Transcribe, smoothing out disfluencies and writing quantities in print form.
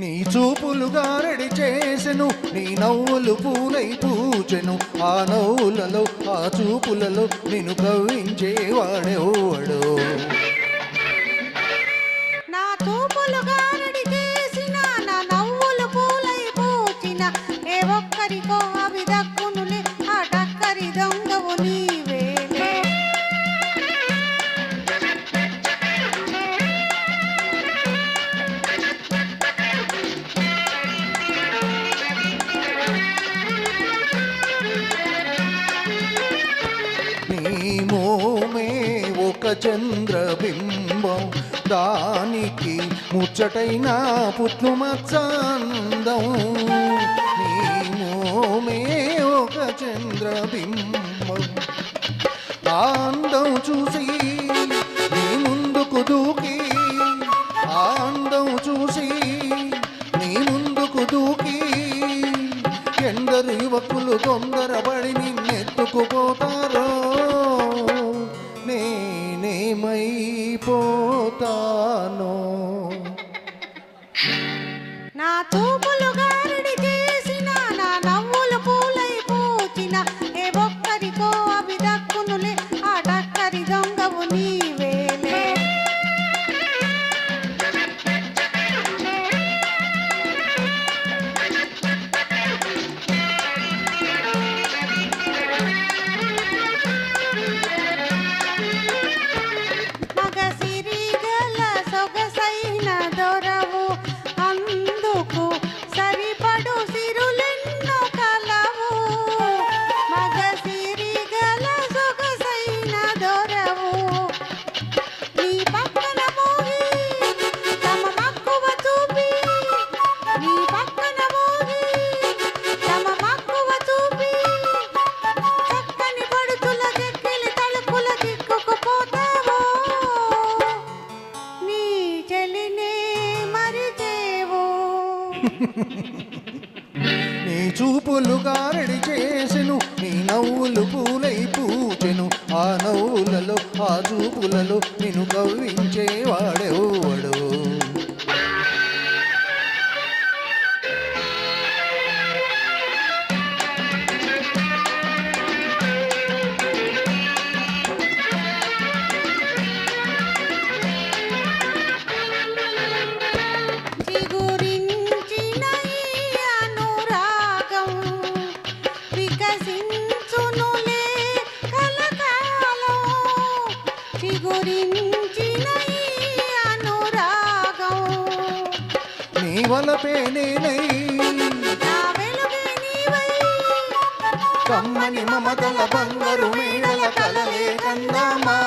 నీ చూపులు గారడి చేసెను, నీ నవ్వులు పూలై పూచెను. ఆ నవ్వులలో ఆ చూపులలో నిన్ను కవ్వించేవాడెవడు? నా చూపులు గారడి చేసిన, నా నవ్వులు పూలై పూచిన, ఏ ఒక్కరికో అవి దక్కునులే, ఆ టక్కరి దొంగవు నీవేలే. నీ మోమే ఒక చంద్రబింబం, దానికి ముచ్చటైన పుట్టుమచ్చందం. నీ మోమే ఒక చంద్రబింబం, అందం చూసి నీ ముందుకు దూకి, అందం చూసి నీ ముందుకు దూకి, ఎందరు యువకులు తొందరపడి నిన్నెత్తుకుపోతారో, నేనేమైపోతానో. నా చూపులు గారడి చేసిన, నా నవ్వులు పూలై పూచిన, ఏ ఒక్కరికో అవి దక్కునులే, ఆ టక్కరి దొంగవు నీవేలే. మగ సిరిగల సొగసైన దొరవు, అందుకు సరిపడు సిరులెన్నో కలవు. మగ సిరిగల సొగసైన దొరవు, నీ పక్కన మోగి తమ మక్కువ చూపి, నీ పక్కన మోగి తమ మక్కువ చూపి, చక్కని పడుతుల చెక్కిలి తలుపుల చిక్కుకుపోతావో, నీ చెలినే మరిచేవో. నీ చూపులు గారడి చేసెను, నీ నవ్వులు పూలై పూచెను. ఆ నవ్వులలో ఆ చూపులలో నిన్ను కవ్వించేవాడెవడు? చిగురించిన ఈ అనురాగం వికసించునులే కలకాలం. చిగురించిన ఈ అనురాగం, నీ వలపే నేనై, నా వెలుగే నీవై, కమ్మని మమతల బంగారు మేడల కలలే కందామా.